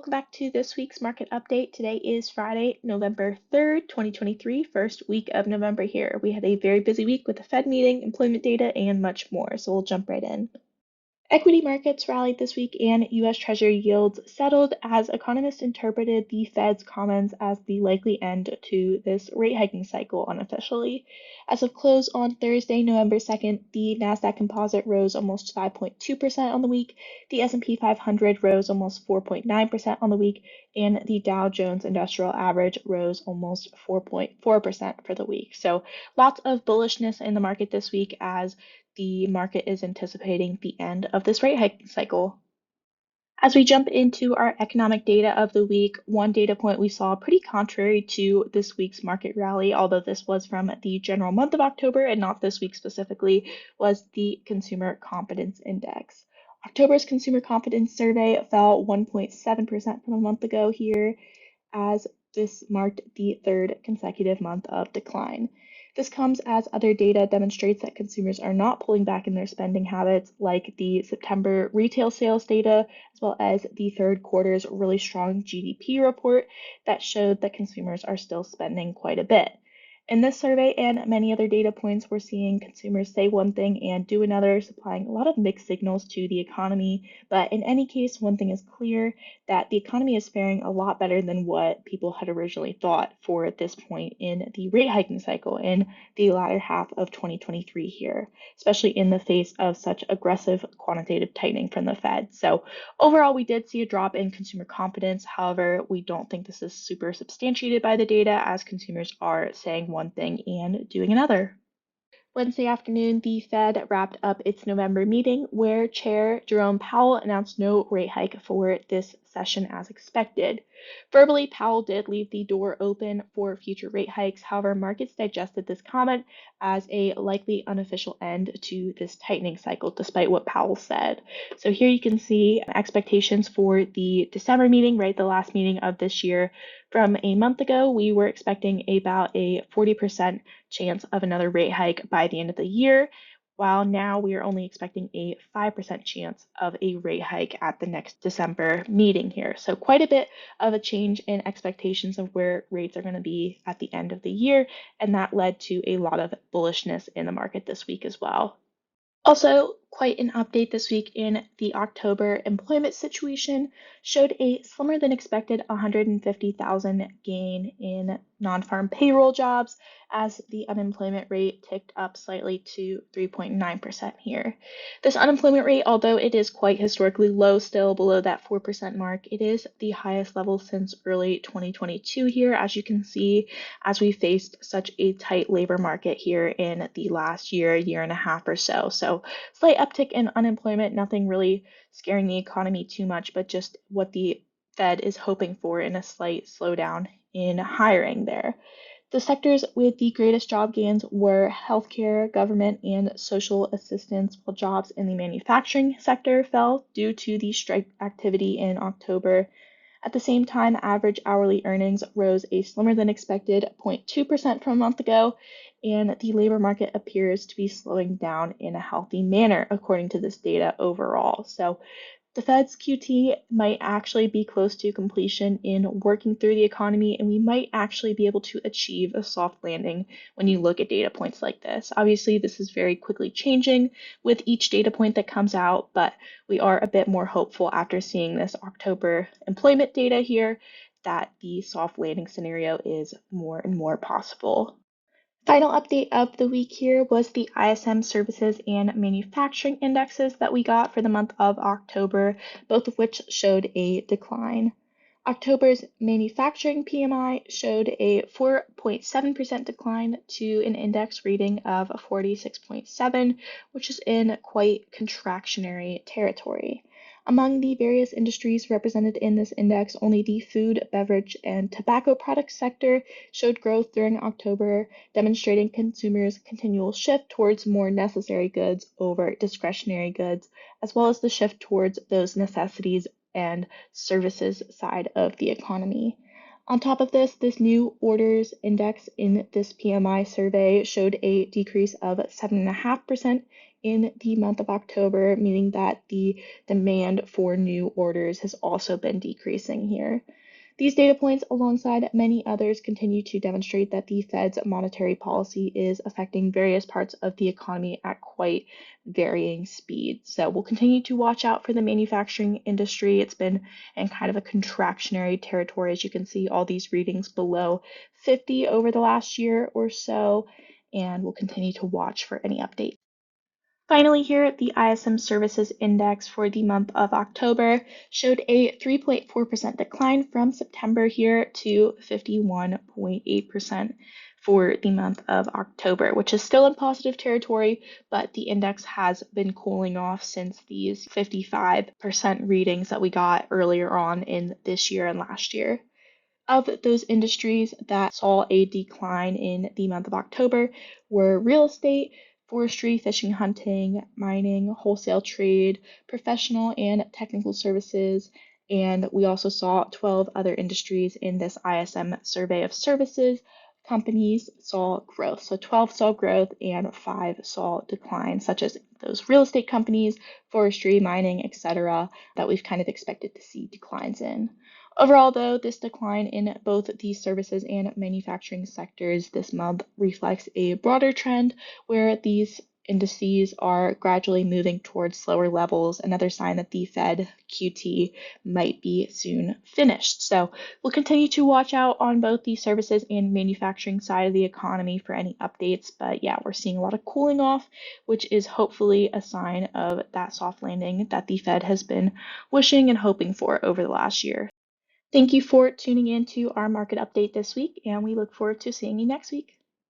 welcome back to this week's market update. Today is Friday, November 3rd, 2023, first week of November here. We had a very busy week with the Fed meeting, employment data, and much more, so we'll jump right in. Equity markets rallied this week and U.S. Treasury yields settled as economists interpreted the Fed's comments as the likely end to this rate hiking cycle unofficially. As of close on Thursday, November 2nd, the Nasdaq Composite rose almost 5.2% on the week, the S&P 500 rose almost 4.9% on the week, and the Dow Jones Industrial Average rose almost 4.4% for the week. So lots of bullishness in the market this week as the market is anticipating the end of this rate hike cycle. As we jump into our economic data of the week, one data point we saw pretty contrary to this week's market rally, although this was from the general month of October and not this week specifically, was the Consumer Confidence Index. October's Consumer Confidence Survey fell 1.7% from a month ago here, as this marked the third consecutive month of decline. This comes as other data demonstrates that consumers are not pulling back in their spending habits, like the September retail sales data, as well as the third quarter's really strong GDP report that showed that consumers are still spending quite a bit. In this survey and many other data points, we're seeing consumers say one thing and do another, supplying a lot of mixed signals to the economy. But in any case, one thing is clear, that the economy is faring a lot better than what people had originally thought for this point in the rate hiking cycle in the latter half of 2023 here, especially in the face of such aggressive quantitative tightening from the Fed. So overall, we did see a drop in consumer confidence. However, we don't think this is super substantiated by the data, as consumers are saying one thing and doing another. Wednesday afternoon, the Fed wrapped up its November meeting, where Chair Jerome Powell announced no rate hike for this session as expected. Verbally, Powell did leave the door open for future rate hikes. However, markets digested this comment as a likely unofficial end to this tightening cycle, despite what Powell said. So here you can see expectations for the December meeting, right, the last meeting of this year. From a month ago, we were expecting about a 40% chance of another rate hike by the end of the year, while now we are only expecting a 5% chance of a rate hike at the next December meeting here. So quite a bit of a change in expectations of where rates are going to be at the end of the year, and that led to a lot of bullishness in the market this week as well. Also, quite an update this week in the October employment situation showed a slimmer than expected 150,000 gain in non-farm payroll jobs, as the unemployment rate ticked up slightly to 3.9% here. This unemployment rate, although it is quite historically low, still below that 4% mark, it is the highest level since early 2022 here, as you can see, as we faced such a tight labor market here in the last year and a half or so. So slight uptick in unemployment, nothing really scaring the economy too much, but just what the Fed is hoping for in a slight slowdown in hiring there. The sectors with the greatest job gains were healthcare, government, and social assistance, while jobs in the manufacturing sector fell due to the strike activity in October. At the same time, average hourly earnings rose a slimmer than expected 0.2% from a month ago, and the labor market appears to be slowing down in a healthy manner, according to this data overall. So the Fed's QT might actually be close to completion in working through the economy, and we might actually be able to achieve a soft landing when you look at data points like this. Obviously, this is very quickly changing with each data point that comes out, but we are a bit more hopeful after seeing this October employment data here that the soft landing scenario is more and more possible. Final update of the week here was the ISM services and manufacturing indexes that we got for the month of October, both of which showed a decline. October's manufacturing PMI showed a 4.7% decline to an index reading of 46.7, which is in quite contractionary territory. Among the various industries represented in this index, only the food, beverage, and tobacco products sector showed growth during October, demonstrating consumers' continual shift towards more necessary goods over discretionary goods, as well as the shift towards those necessities and services side of the economy. On top of this new orders index in this PMI survey showed a decrease of 7.5% in the month of October, meaning that the demand for new orders has also been decreasing here. These data points, alongside many others, continue to demonstrate that the Fed's monetary policy is affecting various parts of the economy at quite varying speeds. So we'll continue to watch out for the manufacturing industry. It's been in kind of a contractionary territory, as you can see all these readings below 50 over the last year or so, and we'll continue to watch for any updates. Finally, here, the ISM Services Index for the month of October showed a 3.4% decline from September here to 51.8% for the month of October, which is still in positive territory, but the index has been cooling off since these 55% readings that we got earlier on in this year and last year. Of those industries that saw a decline in the month of October were real estate, forestry, fishing, hunting, mining, wholesale trade, professional and technical services, and we also saw 12 other industries in this ISM survey of services. Companies saw growth. So 12 saw growth and 5 saw decline, such as those real estate companies, forestry, mining, etc., that we've kind of expected to see declines in. Overall, though, this decline in both the services and manufacturing sectors this month reflects a broader trend where these indices are gradually moving towards slower levels, another sign that the Fed QT might be soon finished. So we'll continue to watch out on both the services and manufacturing side of the economy for any updates. But yeah, we're seeing a lot of cooling off, which is hopefully a sign of that soft landing that the Fed has been wishing and hoping for over the last year. Thank you for tuning in to our market update this week, and we look forward to seeing you next week.